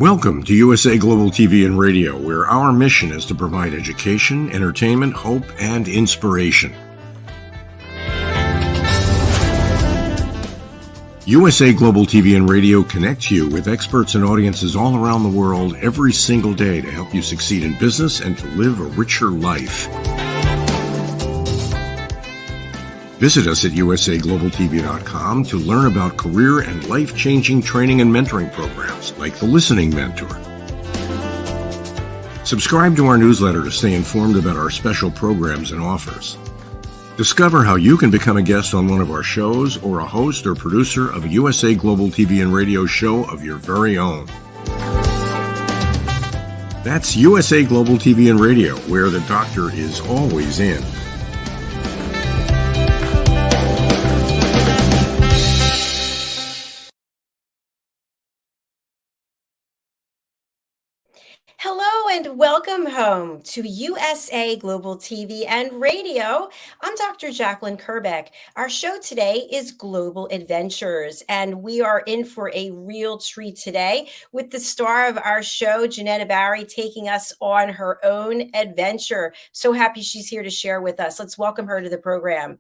Welcome to USA Global TV and Radio, where our mission is to provide education, entertainment, hope, and inspiration. USA Global TV and Radio connects you with experts and audiences all around the world every single day to help you succeed in business and to live a richer life. Visit us at usaglobaltv.com to learn about career and life-changing training and mentoring programs like the Listening Mentor. Subscribe to our newsletter to stay informed about our special programs and offers. Discover how you can become a guest on one of our shows or a host or producer of a USA Global TV and Radio show of your very own. That's USA Global TV and Radio, where the doctor is always in. Hello and welcome home to USA Global TV and Radio. I'm Dr. Jacalyn Kerbeck. Our show today is Global Adventures, and we are in for a real treat today with the star of our show, JenettaBarry, taking us on her own adventure. So happy she's here to share with us. Let's welcome her to the program.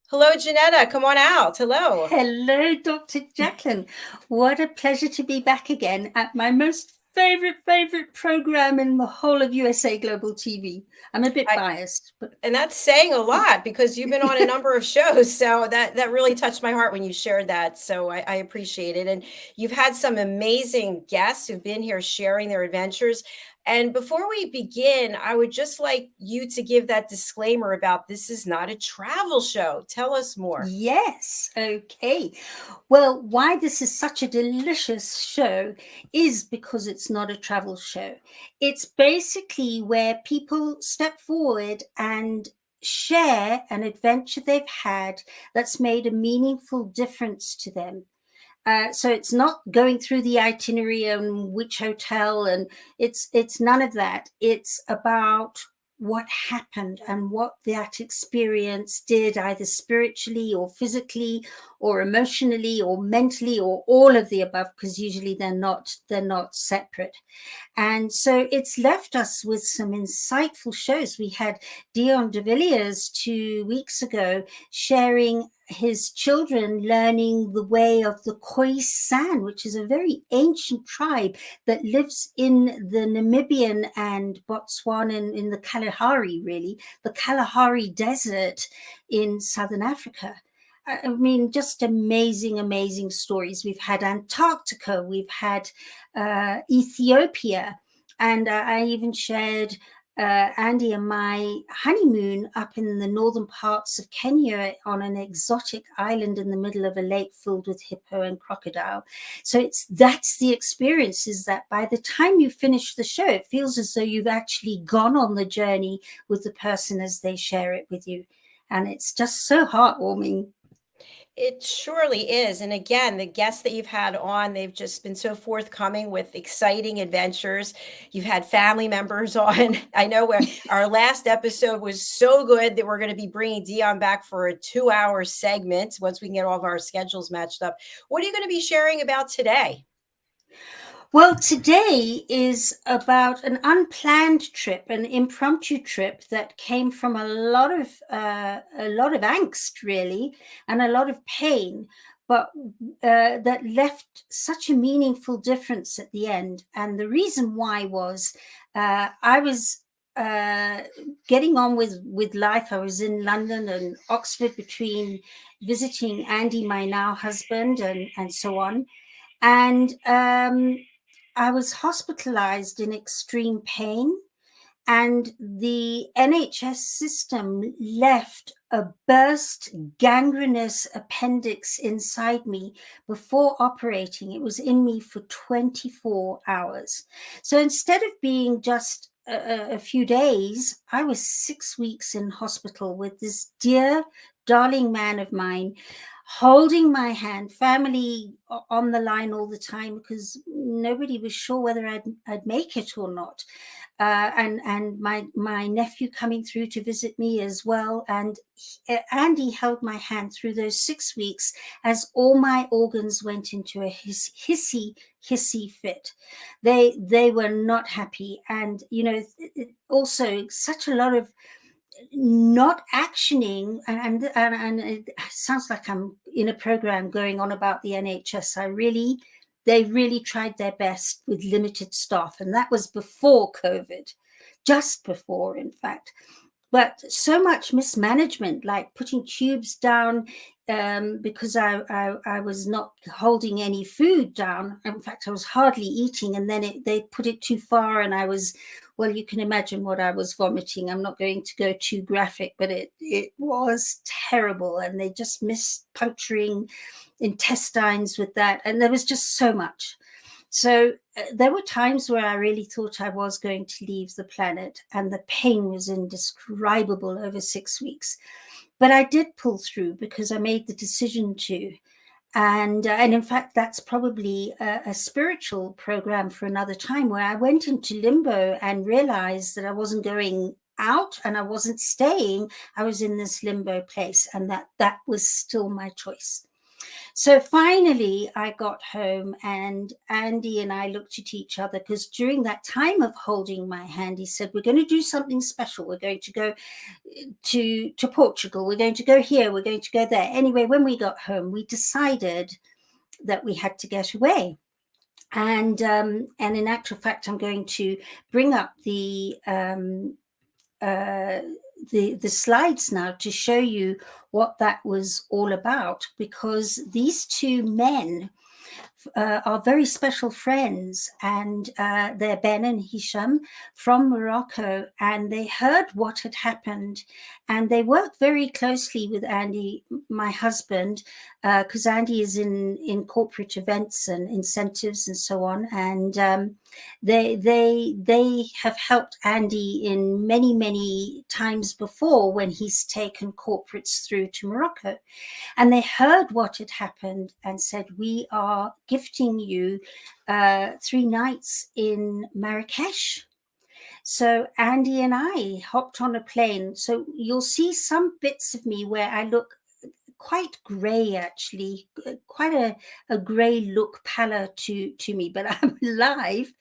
Hello, Jenetta. Come on out. Hello. Hello, Dr. Jacalyn. What a pleasure to be back again at my most favorite program in the whole of USA Global TV. I'm a bit biased, and that's saying a lot because you've been on a number of shows. So that really touched my heart when you shared that. So I appreciate it. And you've had some amazing guests who've been here sharing their adventures. And before we begin, I would just like you to give that disclaimer about this is not a travel show. Tell us more. Yes. Okay. Well, why this is such a delicious show is because it's not a travel show. It's basically where people step forward and share an adventure they've had that's made a meaningful difference to them. So it's not going through the itinerary and which hotel, and it's none of that. It's about what happened and what that experience did, either spiritually or physically or emotionally or mentally or all of the above, because usually they're not separate. And so it's left us with some insightful shows. We had Dion de Villiers 2 weeks ago sharing his children learning the way of the Khoisan, which is a very ancient tribe that lives in the Namibian and Botswana, in the Kalahari, really, the Kalahari Desert in Southern Africa. I mean, just amazing stories. We've had Antarctica, we've had Ethiopia, and I even shared Andy and my honeymoon up in the northern parts of Kenya on an exotic island in the middle of a lake filled with hippo and crocodile. So that's the experience, is that by the time you finish the show, it feels as though you've actually gone on the journey with the person as they share it with you. And it's just so heartwarming. It surely is. And again, the guests that you've had on, they've just been so forthcoming with exciting adventures. You've had family members on. I know our last episode was so good that we're going to be bringing Dion back for a 2-hour segment once we can get all of our schedules matched up. What are you going to be sharing about today? Well, today is about an unplanned trip, an impromptu trip that came from a lot of angst, really, and a lot of pain, but that left such a meaningful difference at the end. And the reason why was I was getting on with life. I was in London and Oxford between visiting Andy, my now husband, and so on. And I was hospitalized in extreme pain, and the NHS system left a burst gangrenous appendix inside me before operating. It was in me for 24 hours. So instead of being just a few days, I was 6 weeks in hospital with this dear, darling man of mine holding my hand, family on the line all the time because nobody was sure whether I'd make it or not. and my nephew coming through to visit me as well. And Andy held my hand through those 6 weeks as all my organs went into a hissy fit. They were not happy, and also such a lot of not actioning, and it sounds like I'm in a program going on about the NHS. They really tried their best with limited staff, and that was before COVID, just before, in fact. But so much mismanagement, like putting tubes down because I was not holding any food down. In fact, I was hardly eating, and then they put it too far, and I was, well, you can imagine what I was vomiting. I'm not going to go too graphic, but it was terrible, and they just missed puncturing intestines with that, and there was just so much. So there were times where I really thought I was going to leave the planet, and the pain was indescribable over 6 weeks. But I did pull through because I made the decision to. And in fact, that's probably a spiritual program for another time, where I went into limbo and realized that I wasn't going out and I wasn't staying. I was in this limbo place, and that was still my choice. So finally, I got home, and Andy and I looked at each other, because during that time of holding my hand, he said, we're going to do something special. We're going to go to Portugal. We're going to go here. We're going to go there. Anyway, when we got home, we decided that we had to get away. And in actual fact, I'm going to bring up the slides now to show you what that was all about, because these two men are very special friends, and they're Ben and Hisham from Morocco, and they heard what had happened, and they work very closely with Andy, my husband, because Andy is in corporate events and incentives and so on, and they have helped Andy in many times before when he's taken corporates through to Morocco. And they heard what had happened and said, we are gifting you 3 nights in Marrakesh. So Andy and I hopped on a plane. So you'll see some bits of me where I look quite grey, actually, quite a grey look pallor to me, but I'm alive.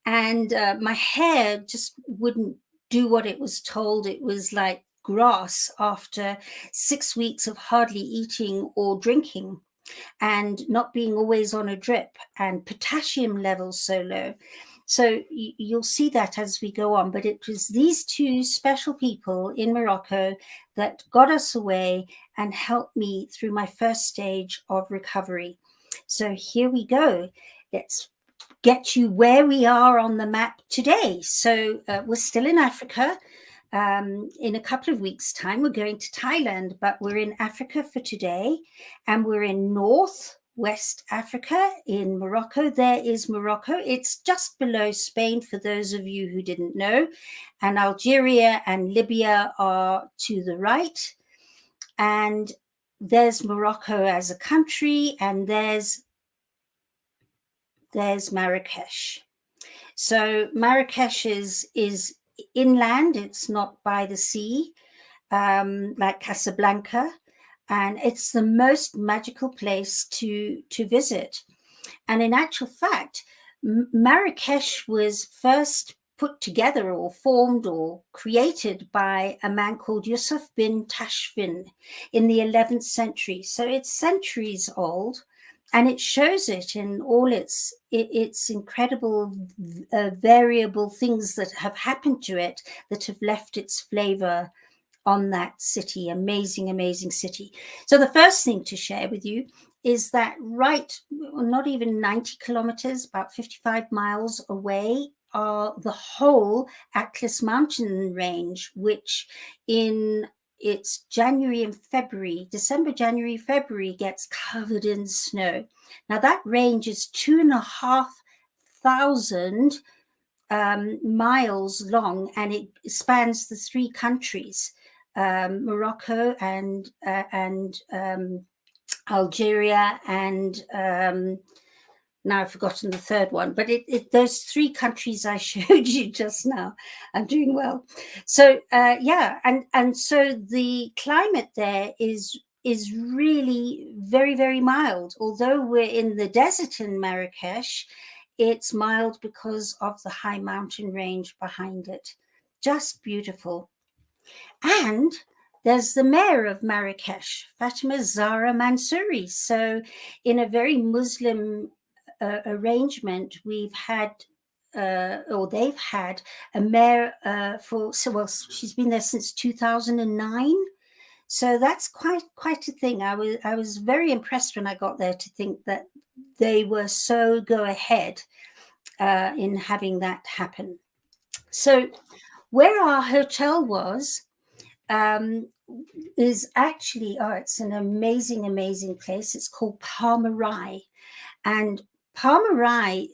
And my hair just wouldn't do what it was told. It was like grass after 6 weeks of hardly eating or drinking, and not being always on a drip, and potassium levels so low. So you'll see that as we go on. But it was these two special people in Morocco that got us away and helped me through my first stage of recovery. So here we go. Let's get you where we are on the map today. So we're still in Africa. In a couple of weeks' time, we're going to Thailand, but we're in Africa for today, and we're in Northwest Africa in Morocco. There is Morocco. It's just below Spain, for those of you who didn't know, and Algeria and Libya are to the right, and there's Morocco as a country, and there's Marrakesh. So Marrakesh is inland. It's not by the sea, like Casablanca, and it's the most magical place to visit. And in actual fact, Marrakesh was first put together or formed or created by a man called Yusuf bin Tashfin in the 11th century. So it's centuries old. And it shows it in all its incredible variable things that have happened to it, that have left its flavor on that city. Amazing city. So the first thing to share with you is that not even 90 kilometers, about 55 miles away, are the whole Atlas mountain range, which it's January and February, December, January, February, gets covered in snow. Now that range is 2,500 miles long, and it spans the 3 countries, Morocco and Algeria and now I've forgotten the third one, but those 3 countries I showed you just now, I'm doing well. So yeah, and so the climate there is really very, very mild. Although we're in the desert in Marrakesh, it's mild because of the high mountain range behind it. Just beautiful. And there's the mayor of Marrakesh, Fatima Zahra Mansouri. So in a very Muslim arrangement, we've had or they've had a mayor she's been there since 2009. So that's quite a thing. I was very impressed when I got there to think that they were so go ahead in having that happen. So where our hotel was is actually, it's an amazing, amazing place. It's called Palmyrai. And Palmyrai,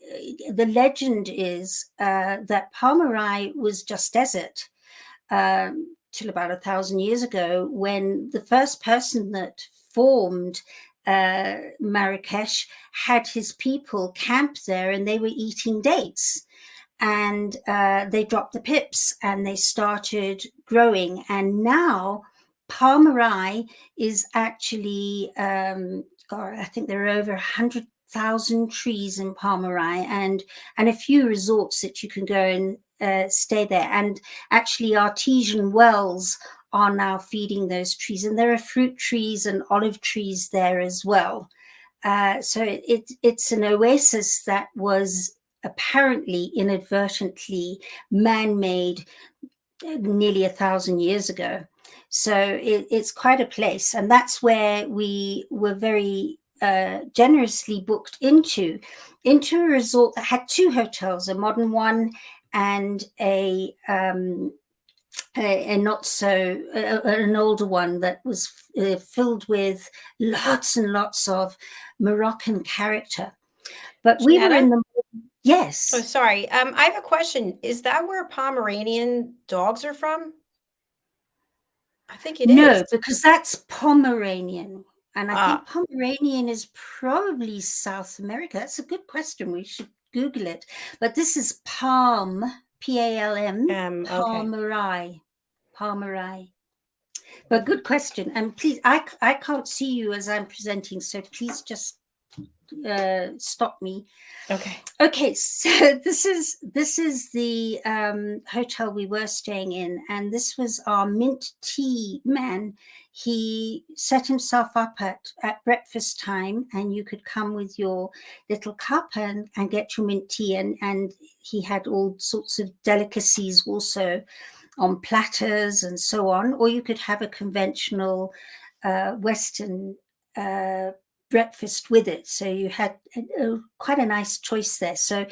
the legend is that Palmyrai was just desert till about 1,000 years ago, when the first person that formed Marrakesh had his people camp there, and they were eating dates. And they dropped the pips and they started growing. And now Palmyrai is actually, I think there are over 100,000 trees in Palmyrai, and a few resorts that you can go and stay there. And actually artesian wells are now feeding those trees. And there are fruit trees and olive trees there as well. So it's an oasis that was apparently inadvertently man-made nearly 1,000 years ago. So it's quite a place, and that's where we were very generously booked into a resort that had 2 hotels, a modern one and a not so an older one that was filled with lots and lots of Moroccan character. But we were in the Yes. Oh, sorry. I have a question. Is that where Pomeranian dogs are from? I think it is. No, because that's Pomeranian. And I think Pomeranian is probably South America. That's a good question. We should Google it. But this is Palm, P-A-L-M, Palmyrai. Palmyrai. But good question. And please, I can't see you as I'm presenting, so please just stop me. Okay, so this is the hotel we were staying in, and this was our mint tea man. He set himself up at breakfast time, and you could come with your little cup and get your mint tea, and he had all sorts of delicacies also on platters and so on, or you could have a conventional Western breakfast with it. So you had quite a nice choice there. So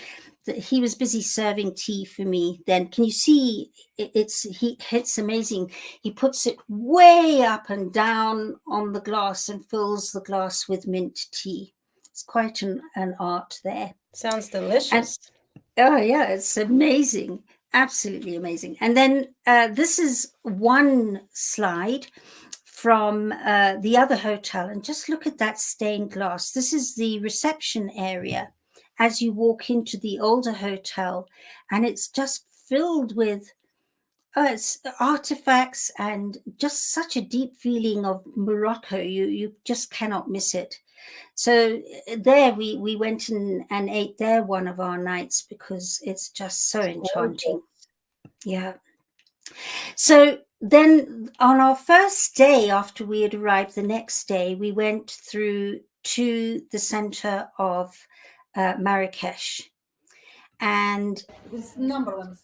he was busy serving tea for me then. Can you see it's amazing. He puts it way up and down on the glass and fills the glass with mint tea. It's quite an art there. Sounds delicious. Oh yeah, it's amazing. Absolutely amazing. And then this is one slide from the other hotel, and just look at that stained glass. This is the reception area as you walk into the older hotel, and it's just filled with it's artifacts and just such a deep feeling of Morocco. You just cannot miss it. So there we went and ate there one of our nights because it's just so enchanting. Yeah. So then on our first day after we had arrived, the next day, we went through to the center of Marrakesh. And this number one.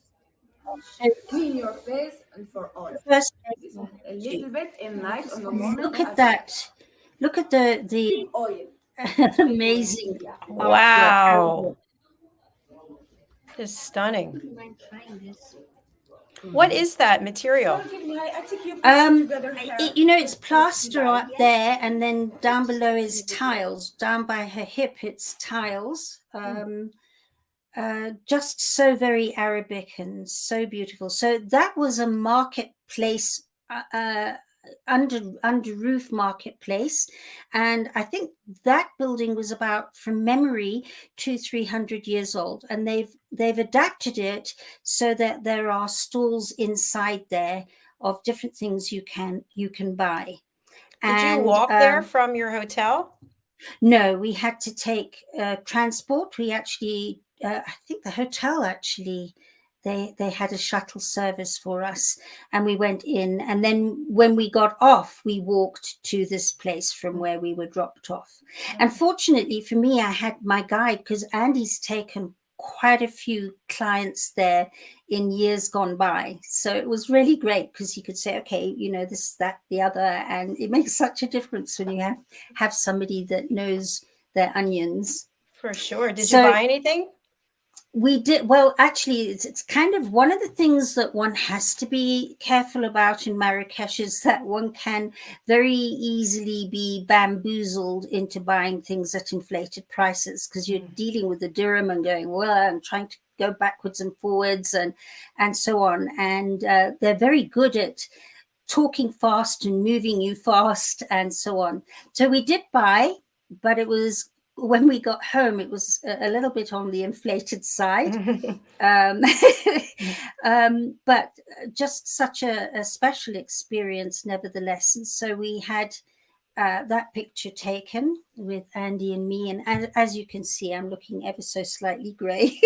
Clean your face and for all. First a little bit in night on the morning. Look at that. Look at the oil. Amazing. Wow. It's stunning. What is that material? It's plaster up there, and then down below is tiles. Down by her hip, it's tiles. Just so very Arabic and so beautiful. So that was a marketplace under roof marketplace, and I think that building was about, from memory, 200-300 years old, and they've adapted it so that there are stalls inside there of different things you can buy. Did you And walk there from your hotel? no, we had to take transport. We actually, I think the hotel actually, they had a shuttle service for us, and we went in. And then when we got off, we walked to this place from where we were dropped off. And fortunately for me, I had my guide, because Andy's taken quite a few clients there in years gone by. So it was really great, because he could say, okay, you know, this, that, the other. And it makes such a difference when you have somebody that knows their onions. For sure. Did you buy anything? We did. Well, actually, it's kind of one of the things that one has to be careful about in Marrakesh, is that one can very easily be bamboozled into buying things at inflated prices, because you're dealing with the dirham and going, well, I'm trying to go backwards and forwards and so on. And they're very good at talking fast and moving you fast and so on. So we did buy, but it was, when we got home, it was a little bit on the inflated side. But just such a special experience nevertheless. And so we had that picture taken with Andy and me. And as you can see, I'm looking ever so slightly grey.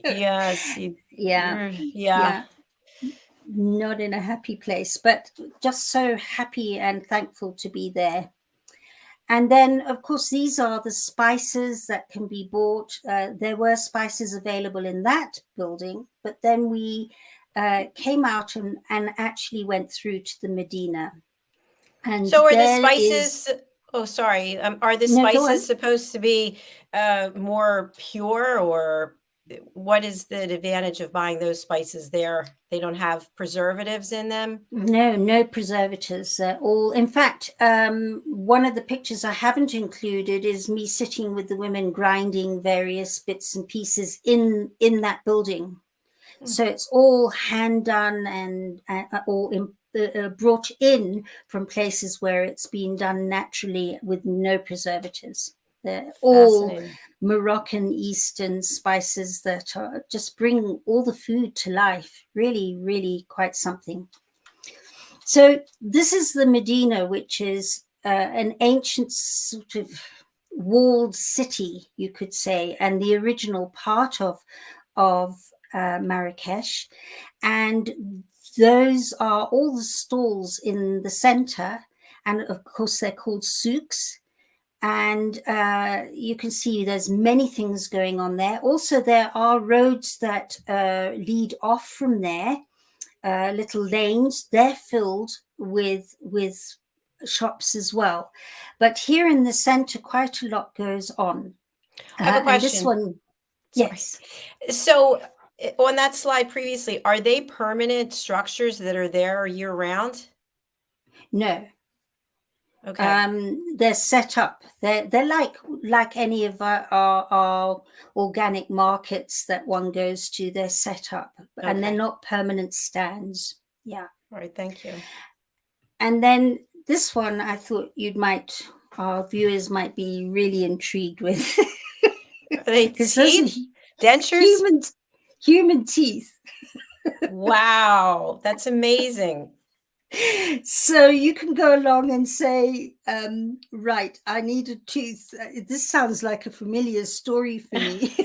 Yes. Yeah. Not in a happy place, but just so happy and thankful to be there. And then, of course, these are the spices that can be bought. There were spices available in that building, but then we came out and actually went through to the Medina. And so are the spices, are the spices supposed to be more pure, or what is the advantage of buying those spices there? They don't have preservatives in them? No preservatives at all. In fact, one of the pictures I haven't included is me sitting with the women grinding various bits and pieces in that building. So it's all hand done and brought in from places where it's been done naturally with no preservatives. They're all Moroccan Eastern spices that just bring all the food to life. Really, really quite something. So this is the Medina, which is an ancient sort of walled city, you could say, and the original part of Marrakesh. And those are all the stalls in the center. And of course, they're called souks. And you can see there's many things going on there. Also, there are roads that lead off from there, little lanes. They're filled with shops as well. But here in the center, quite a lot goes on. I have a question. And this one, yes. So on that slide previously, are they permanent structures that are there year round? No. Okay. They're set up. They're like any of our organic markets that one goes to. They're set up, and they're not permanent stands. Yeah. All right. Thank you. And then this one, I thought our viewers might be really intrigued with. Are they teeth? Dentures? Human teeth. Wow, that's amazing. So you can go along and say, right, I need a tooth. This sounds like a familiar story for me.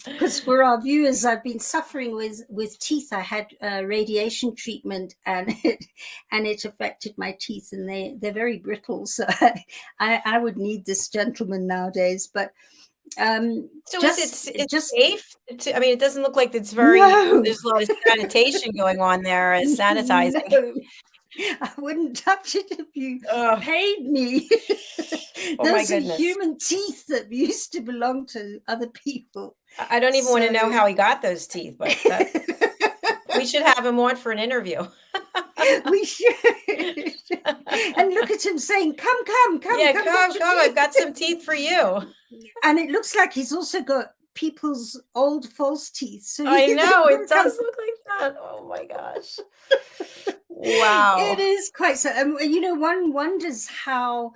Because for our viewers, I've been suffering with teeth. I had radiation treatment, and it affected my teeth, and they're very brittle. So I would need this gentleman nowadays. But so is it just safe? I mean, it doesn't look like it's very. No. There's a lot of sanitation going on there, as sanitizing. No. I wouldn't touch it if you paid me. Those are human teeth that used to belong to other people. I don't even want to know how he got those teeth, but we should have him on for an interview. We should. And look at him saying, come. Yeah, come. I've got some teeth for you. And it looks like he's also got people's old false teeth. So I know, it does look like that. Oh my gosh. Wow. It is quite so. You know, one wonders how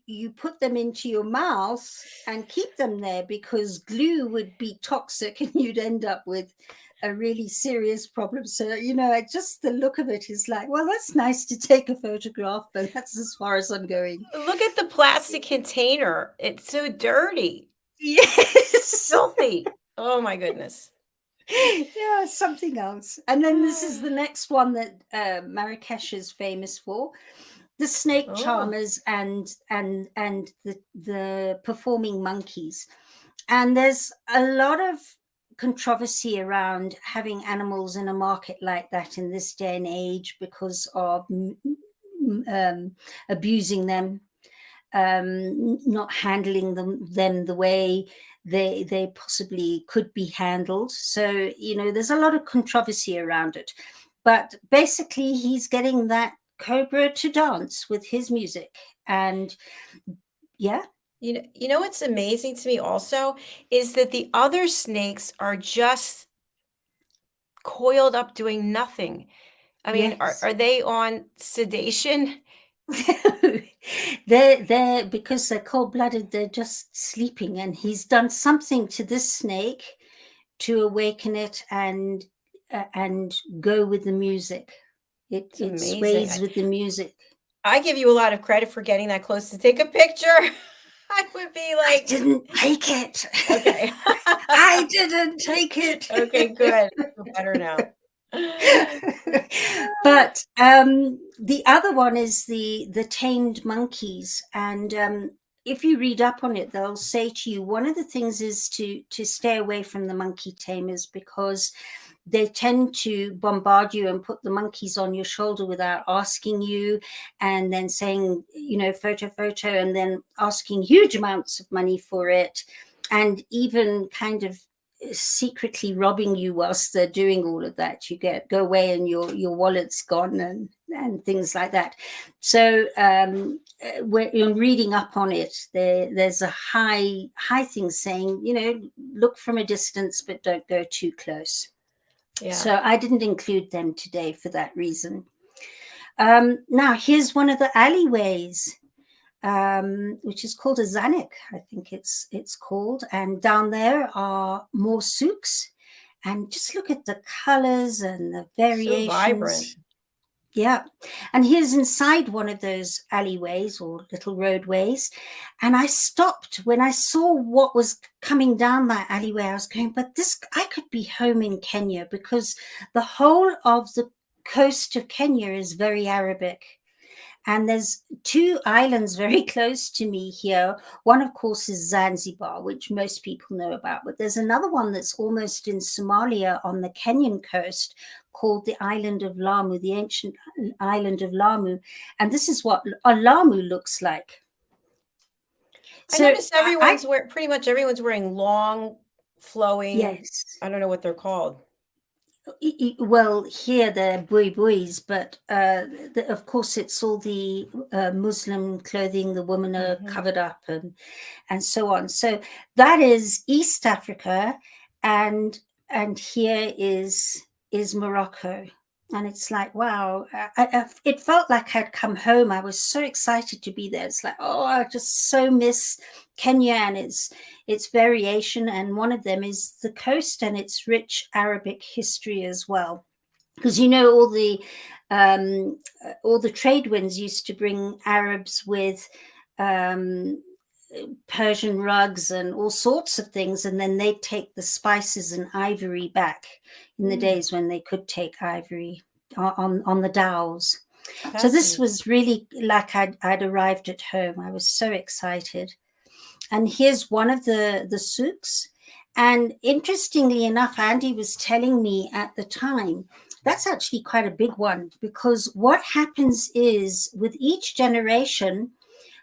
you put them into your mouth and keep them there, because glue would be toxic and you'd end up with a really serious problem. So, you know, just the look of it is like, well, that's nice to take a photograph, but that's as far as I'm going. Look at the plastic container. It's so dirty, Yes. filthy. Oh my goodness. Yeah, something else. And then this is the next one that Marrakesh is famous for: the snake Oh, charmers and the performing monkeys. And there's a lot of controversy around having animals in a market like that in this day and age because of abusing them, not handling them the way they possibly could be handled. So, you know, there's a lot of controversy around it. But basically, he's getting that cobra to dance with his music. And yeah. you know what's amazing to me also is that the other snakes are just coiled up doing nothing. I mean, Yes. are they on sedation? they're because they're cold-blooded, they're just sleeping, and he's done something to this snake to awaken it and go with the music. It's It amazing. sways with the music. I give you a lot of credit for getting that close to take a picture. I would be I like, didn't take it. okay. I didn't take it. Okay, good. I feel better now. But the other one is the tamed monkeys, and if you read up on it, they'll say to you one of the things is to stay away from the monkey tamers, because they tend to bombard you and put the monkeys on your shoulder without asking you, and then saying, you know, photo, and then asking huge amounts of money for it, and even kind of secretly robbing you whilst they're doing all of that. You go away and your wallet's gone and things like that. So when reading up on it, there's a high thing saying, you know, look from a distance but don't go too close. Yeah. So I didn't include them today for that reason. Now here's one of the alleyways, which is called a Zanik, I think it's called. And down there are more souks. And just look at the colors and the variations. So vibrant. Yeah. And here's inside one of those alleyways or little roadways. And I stopped when I saw what was coming down that alleyway. I was going, but I could be home in Kenya, because the whole of the coast of Kenya is very Arabic. And there's two islands very close to me here. One, of course, is Zanzibar, which most people know about. But there's another one that's almost in Somalia on the Kenyan coast, called the island of Lamu, the ancient island of Lamu. And this is what a Lamu looks like. I noticed pretty much everyone's wearing long, flowing, yes. I don't know what they're called. Well, here they're buis, but of course it's all the Muslim clothing. The women are covered up and so on. So that is East Africa, and here is Morocco. And it's like, wow, it felt like I'd come home. I was so excited to be there. It's like, oh, I just so miss Kenya and its variation. And one of them is the coast and its rich Arabic history as well. Because, you know, all the trade winds used to bring Arabs with Persian rugs and all sorts of things, and then they'd take the spices and ivory back in the days when they could take ivory on the dhows. So this was really like I'd arrived at home. I was so excited. And here's one of the souks. And interestingly enough, Andy was telling me at the time, that's actually quite a big one, because what happens is with each generation,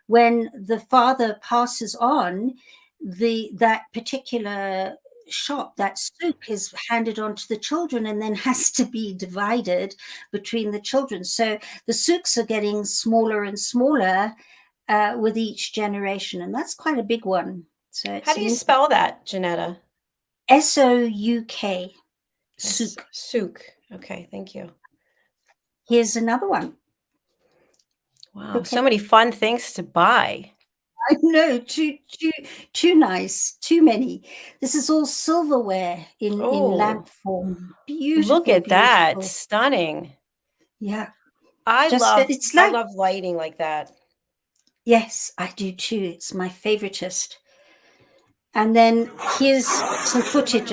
when the father passes on, that particular shop, that souk, is handed on to the children and then has to be divided between the children. So the souks are getting smaller and smaller with each generation, and that's quite a big one. So how do you spell that, Jenetta? SOUK. Souk. Souk. Okay, thank you. Here's another one. Wow, so many fun things to buy. I know, too nice, too many. This is all silverware in lamp form. Beautiful. Look at that. Beautiful. Stunning. Yeah. I It's like, love lighting like that. yes, I do too. It's my favoritist. And then here's some footage.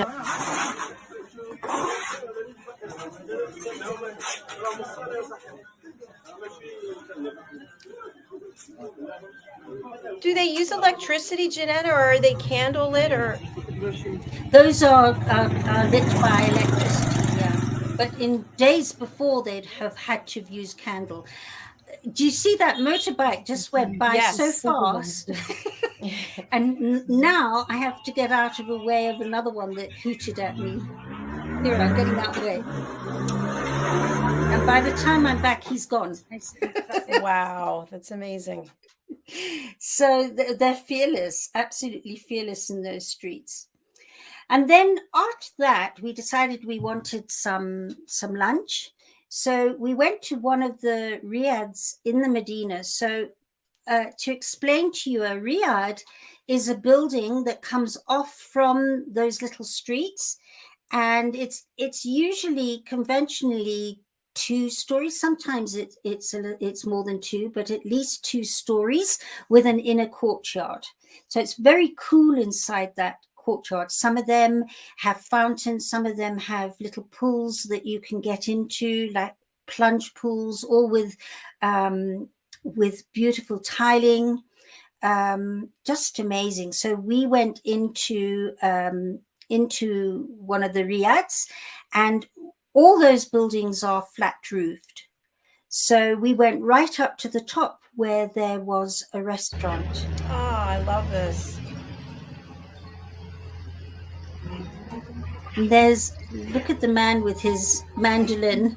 Do they use electricity, Jenetta, or are they candle lit, or? Those are lit by electricity, yeah. But in days before, they'd have had to have used candle. Do you see that motorbike just went by so fast? And now I have to get out of the way of another one that hooted at me. Here, I'm getting out of the way. And by the time I'm back, he's gone. Wow, that's amazing. So they're fearless, absolutely fearless in those streets. And then after that, we decided we wanted some lunch. So we went to one of the riads in the Medina. So to explain to you, a riad is a building that comes off from those little streets. And it's usually conventionally 2 stories. Sometimes it's more than 2, but at least 2 stories with an inner courtyard. So it's very cool inside that courtyard. Some of them have fountains, some of them have little pools that you can get into, like plunge pools, all with beautiful tiling. Just amazing. So we went into one of the riads, and all those buildings are flat roofed. So we went right up to the top where there was a restaurant. Oh, I love this. And look at the man with his mandolin.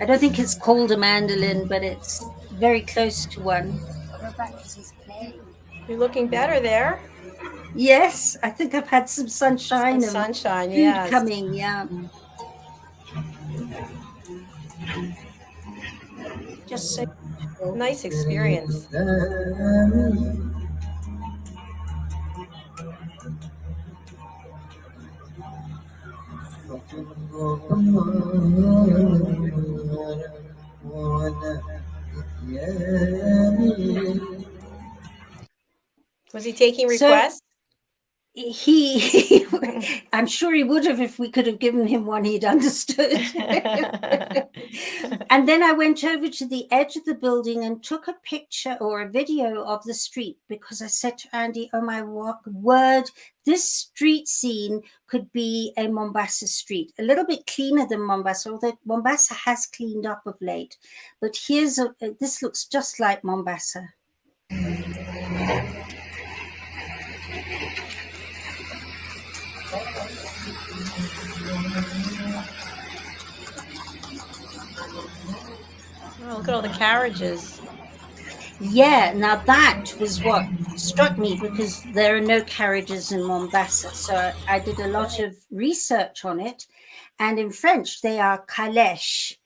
I don't think it's called a mandolin, but it's very close to one. You're looking better there. Yes, I think I've had some sunshine. Sunshine, yeah. Coming, yeah. Just so nice experience. Was he taking requests? I'm sure he would have if we could have given him one he'd understood. And then I went over to the edge of the building and took a picture or a video of the street, because I said to Andy, oh my word, this street scene could be a Mombasa street, a little bit cleaner than Mombasa, although Mombasa has cleaned up of late. But this looks just like Mombasa. Oh, look at all the carriages. Yeah, now that was what struck me, because there are no carriages in Mombasa. So I did a lot of research on it. And in French, they are calèche,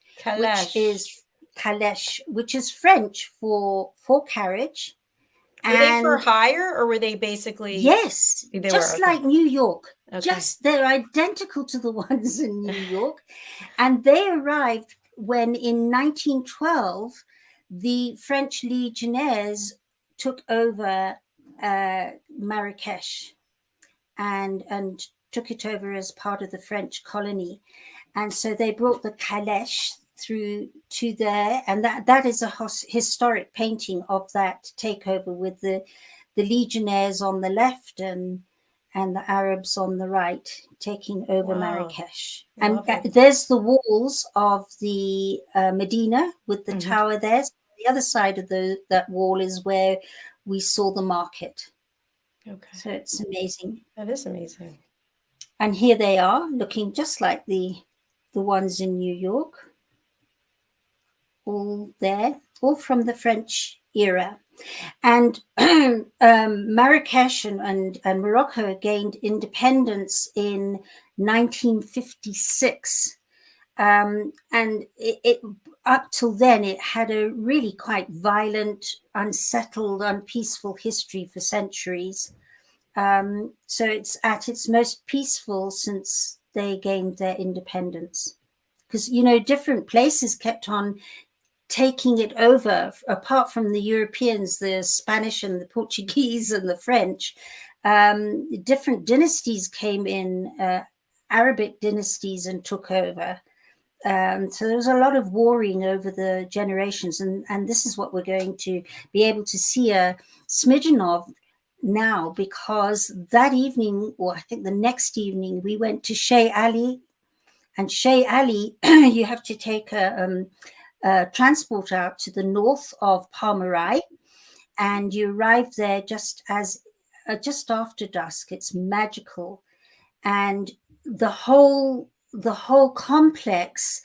which is French for carriage. Were they for hire, or were they basically? Yes, like New York. Okay. They're identical to the ones in New York. And they arrived when in 1912, the French Legionnaires took over Marrakesh and took it over as part of the French colony. And so they brought the calèche through to there, and that is a historic painting of that takeover, with the Legionnaires on the left and the Arabs on the right taking over Marrakesh. And there's the walls of the Medina with the tower there. So the other side of that wall is where we saw the market. Okay. So it's amazing. That is amazing. And here they are, looking just like the ones in New York. All there, all from the French era. And Marrakesh and Morocco gained independence in 1956. And it up till then, it had a really quite violent, unsettled, unpeaceful history for centuries. So it's at its most peaceful since they gained their independence. Because, you know, different places kept on taking it over, apart from the Europeans, the Spanish and the Portuguese and the French. Different dynasties came in, Arabic dynasties, and took over. So there was a lot of warring over the generations, and this is what we're going to be able to see a smidgen of now, because that evening, or I think the next evening, we went to Sheikh Ali, and Sheikh Ali, you have to take a transport out to the north of Palmyra, and you arrive there just after dusk. It's magical, and the whole complex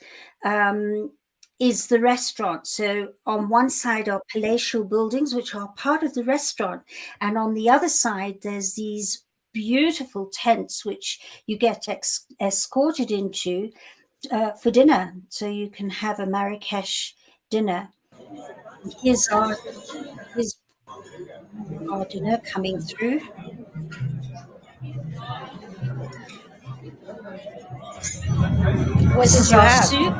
is the restaurant. So on one side are palatial buildings, which are part of the restaurant, and on the other side there's these beautiful tents which you get escorted into for dinner, so you can have a Marrakesh dinner. Here's our dinner coming through. What This did is you our have? soup.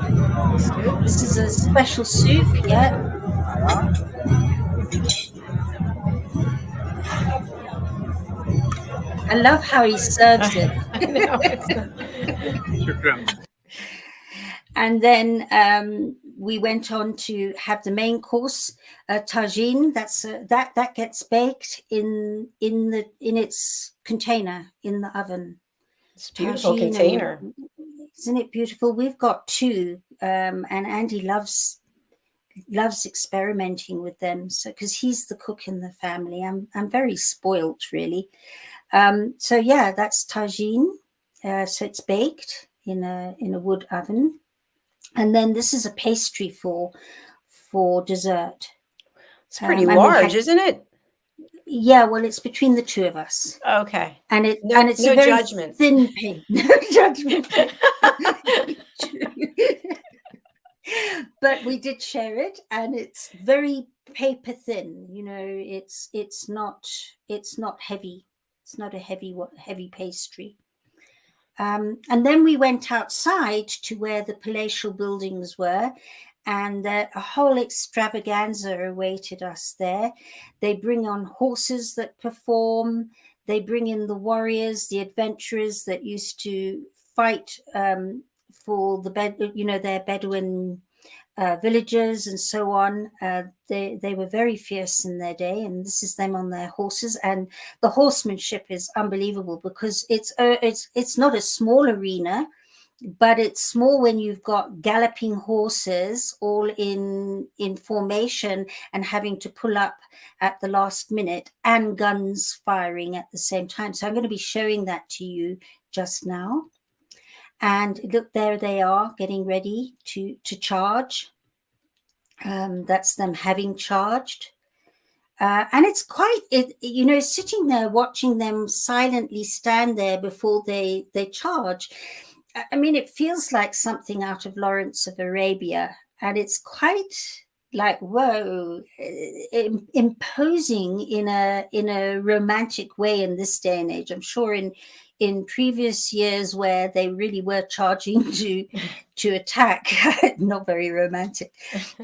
This is a special soup, yeah. I love how he serves it. I know, it's not... And then we went on to have the main course, tagine. That gets baked in its container in the oven. It's a beautiful Tagine, container. Isn't it beautiful? We've got two, and Andy loves experimenting with them. So because he's the cook in the family, I'm very spoiled, really. So yeah, that's tagine. So it's baked in a wood oven. And then this is a pastry for dessert. It's pretty large, isn't it? Yeah, well, it's between the two of us. Okay. And it's no a very judgment. thin pastry. No judgment. But we did share it, and it's very paper thin. You know, it's not heavy. It's not a heavy pastry. And then we went outside to where the palatial buildings were, and a whole extravaganza awaited us there. They bring on horses that perform. They bring in the warriors, the adventurers that used to fight for their Bedouin villages and so on. They were very fierce in their day, and this is them on their horses. And the horsemanship is unbelievable, because it's not a small arena, but it's small when you've got galloping horses all in formation and having to pull up at the last minute, and guns firing at the same time. So I'm going to be showing that to you just now. And look, there they are getting ready to charge. That's them having charged. And it's quite, sitting there watching them silently stand there before they charge. I mean, it feels like something out of Lawrence of Arabia, and it's quite like, whoa, imposing in a romantic way in this day and age. I'm sure in previous years where they really were charging to attack, not very romantic,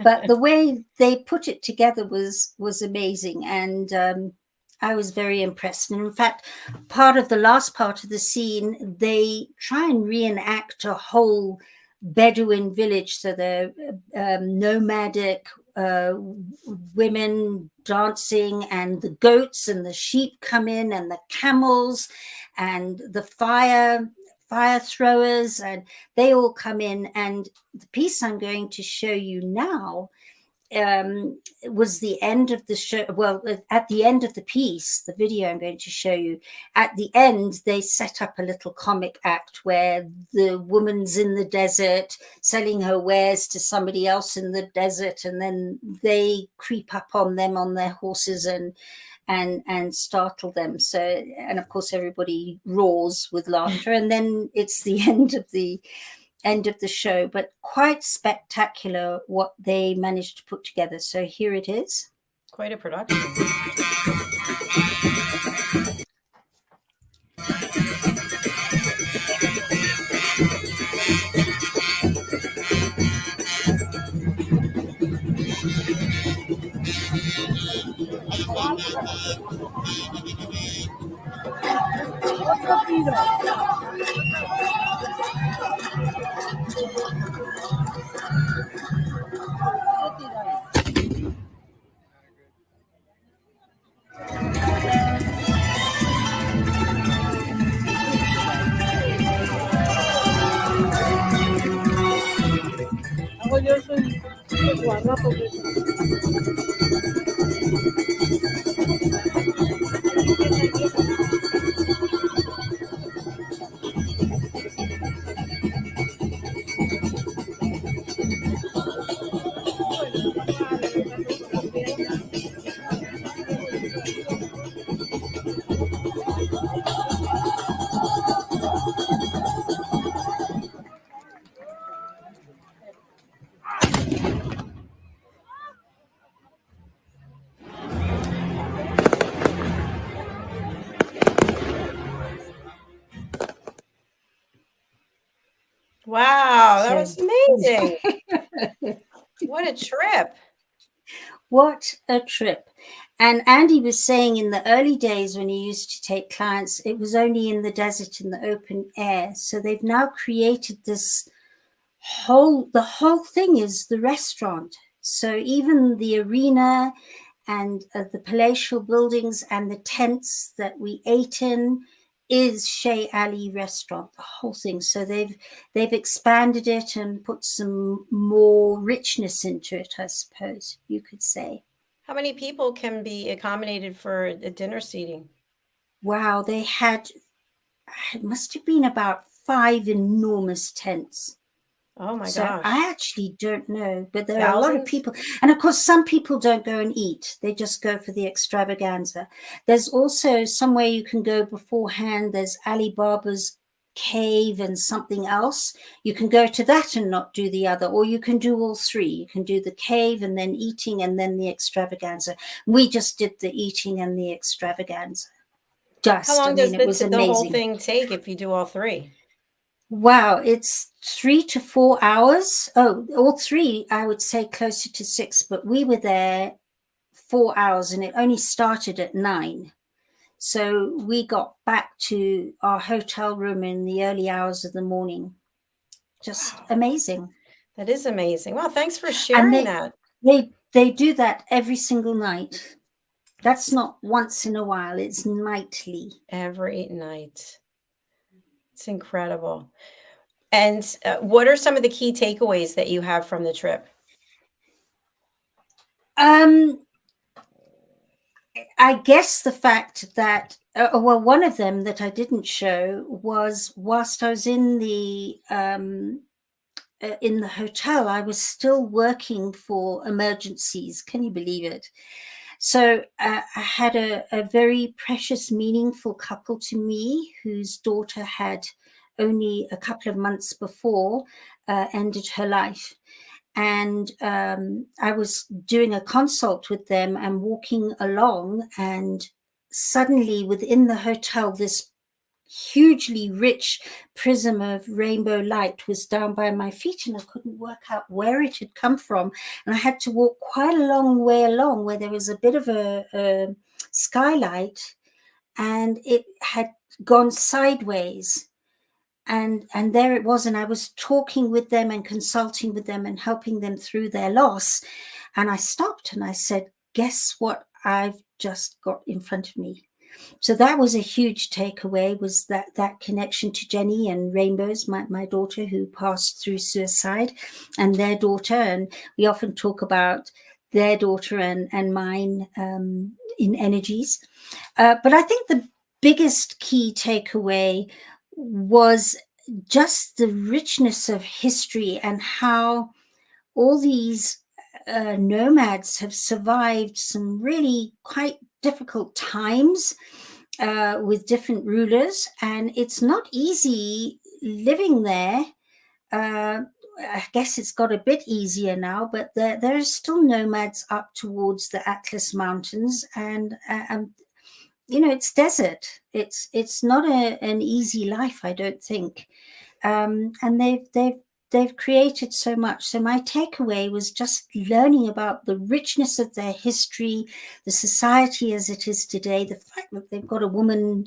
but the way they put it together was amazing, and I was very impressed. And in fact, part of the last part of the scene, they try and reenact a whole Bedouin village. So they're nomadic women dancing, and the goats and the sheep come in, and the camels and the fire throwers, and they all come in. And the piece I'm going to show you now was the end of the show. Well, at the end of the piece, the video I'm going to show you, at the end, they set up a little comic act where the woman's in the desert selling her wares to somebody else in the desert, and then they creep up on them on their horses and startle them. So, and of course, everybody roars with laughter, and then it's the end of the end of the show, but quite spectacular what they managed to put together. So here it is. Quite a production. Yo soy guarrapo. Wow, that was amazing. What a trip. What a trip. And Andy was saying in the early days when he used to take clients, it was only in the desert in the open air. So they've now created this the whole thing is the restaurant. So even the arena and the palatial buildings and the tents that we ate in is Shea Ali restaurant, the whole thing. So they've expanded it and put some more richness into it, I suppose you could say. How many people can be accommodated for the dinner seating? Wow, they had, it must have been about 5 enormous tents. Oh my So gosh. I actually don't know, but there are a lot of Thousands? people. And of course, some people don't go and eat. They just go for the extravaganza. There's also somewhere you can go beforehand. There's Alibaba's cave and something else. You can go to that and not do the other, or you can do all three. You can do the cave and then eating and then the extravaganza. We just did the eating and the extravaganza. How long does it was the whole amazing. thing take if you do all three? Wow, it's 3 to 4 hours. Oh, all three, I would say closer to 6, but we were there 4 hours and it only started at 9. So we got back to our hotel room in the early hours of the morning. Just amazing. That is amazing. Well, thanks for sharing that. They do that every single night. That's not once in a while, it's nightly. Every night. It's incredible. And what are some of the key takeaways that you have from the trip? I guess the fact that, well, one of them that I didn't show was whilst I was in the hotel, I was still working for emergencies. Can you believe it? So I had a very precious, meaningful couple to me whose daughter had only a couple of months before ended her life. And I was doing a consult with them and walking along, and suddenly within the hotel, this hugely rich prism of rainbow light was down by my feet, and I couldn't work out where it had come from. And I had to walk quite a long way along where there was a bit of a skylight, and it had gone sideways. And there it was, and I was talking with them and consulting with them and helping them through their loss. And I stopped and I said, guess what I've just got in front of me? So that was a huge takeaway, was that connection to Jenny and Rainbows, my daughter, who passed through suicide, and their daughter. And we often talk about their daughter and mine in energies. But I think the biggest key takeaway was just the richness of history and how all these nomads have survived some really quite difficult times with different rulers. And it's not easy living there I guess it's got a bit easier now, but there are still nomads up towards the Atlas Mountains, and it's desert. It's not an easy life, I don't think. And they've created so much. So my takeaway was just learning about the richness of their history, the society as it is today, the fact that they've got a woman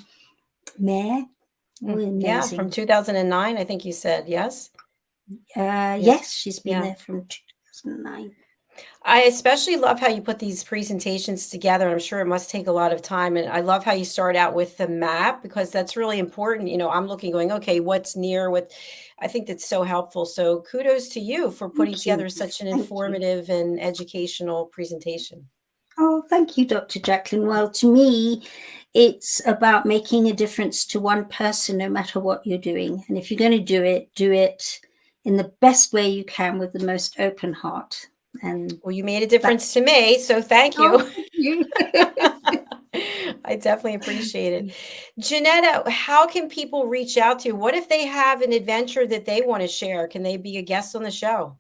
mayor. Yeah, from 2009, I think you said, yes? Yes, she's been there from 2009. I especially love how you put these presentations together. I'm sure it must take a lot of time. And I love how you start out with the map, because that's really important. I'm looking, going, okay, what's near what? I think that's so helpful. So kudos to you for putting together such an informative and educational presentation. Oh, thank you, Dr. Jacalyn. Well, to me, it's about making a difference to one person, no matter what you're doing. And if you're going to do it in the best way you can, with the most open heart. And well, you made a difference to me, so thank you. Oh, thank you. I definitely appreciate it. Jenetta, how can people reach out to you? What if they have an adventure that they want to share? Can they be a guest on the show?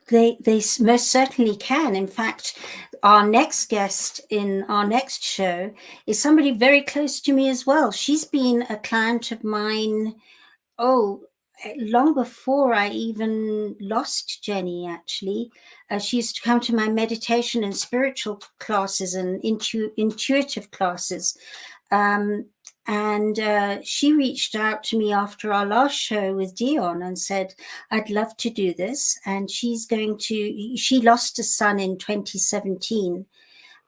They most certainly can. In fact, our next guest in our next show is somebody very close to me as well. She's been a client of mine, long before I even lost Jenny, actually. She used to come to my meditation and spiritual classes and intuitive classes. And she reached out to me after our last show with Dion and said, I'd love to do this. And she lost a son in 2017.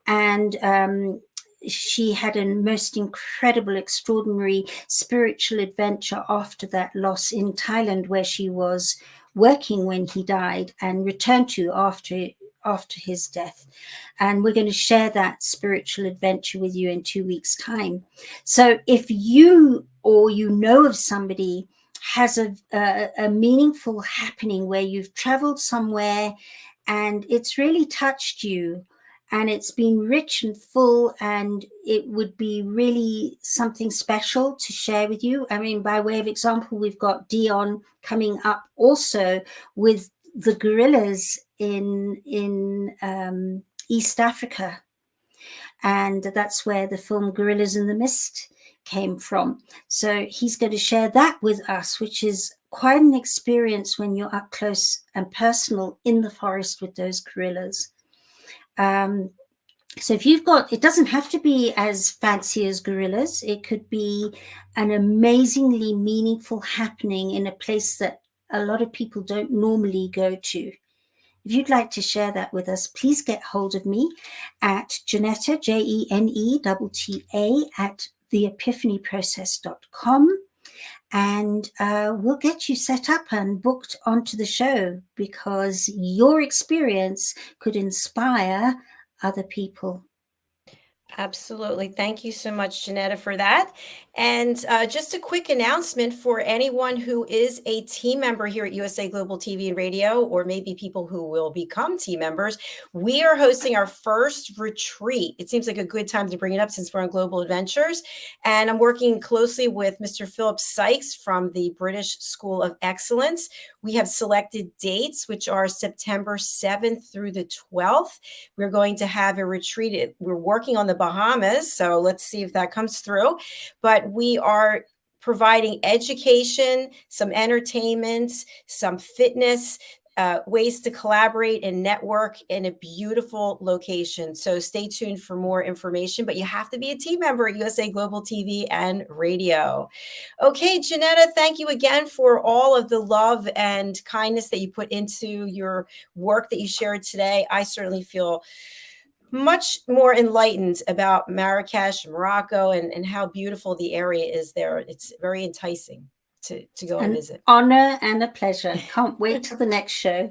And she had a most incredible, extraordinary spiritual adventure after that loss in Thailand, where she was working when he died and returned to after his death. And we're going to share that spiritual adventure with you in 2 weeks' time. So if you or you know of somebody has a meaningful happening where you've traveled somewhere and it's really touched you, and it's been rich and full, and it would be really something special to share with you. I mean, by way of example, we've got Dion coming up also with the gorillas in East Africa. And that's where the film Gorillas in the Mist came from. So he's going to share that with us, which is quite an experience when you're up close and personal in the forest with those gorillas. So if you've got, it doesn't have to be as fancy as gorillas. It could be an amazingly meaningful happening in a place that a lot of people don't normally go to. If you'd like to share that with us, please get hold of me at Jenetta, JENETTA, at theepiphanyprocess.com. And we'll get you set up and booked onto the show, because your experience could inspire other people. Absolutely. Thank you so much, Jenetta, for that. And just a quick announcement for anyone who is a team member here at USA Global TV and Radio, or maybe people who will become team members. We are hosting our first retreat. It seems like a good time to bring it up since we're on Global Adventures. And I'm working closely with Mr. Philip Sykes from the British School of Excellence. We have selected dates, which are September 7th through the 12th. We're going to have a retreat. We're working on the Bahamas, so let's see if that comes through. But we are providing education, some entertainment, some fitness, ways to collaborate and network in a beautiful location. So stay tuned for more information, but you have to be a team member at USA Global TV and Radio. Okay, Jenetta, thank you again for all of the love and kindness that you put into your work that you shared today. I certainly feel much more enlightened about Marrakesh, Morocco, and how beautiful the area is there. It's very enticing to go and visit. Honor and a pleasure. Can't wait till the next show.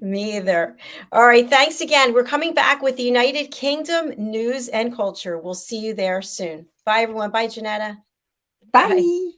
Me either. All right. Thanks again. We're coming back with the United Kingdom news and culture. We'll see you there soon. Bye, everyone. Bye, Jenetta. Bye.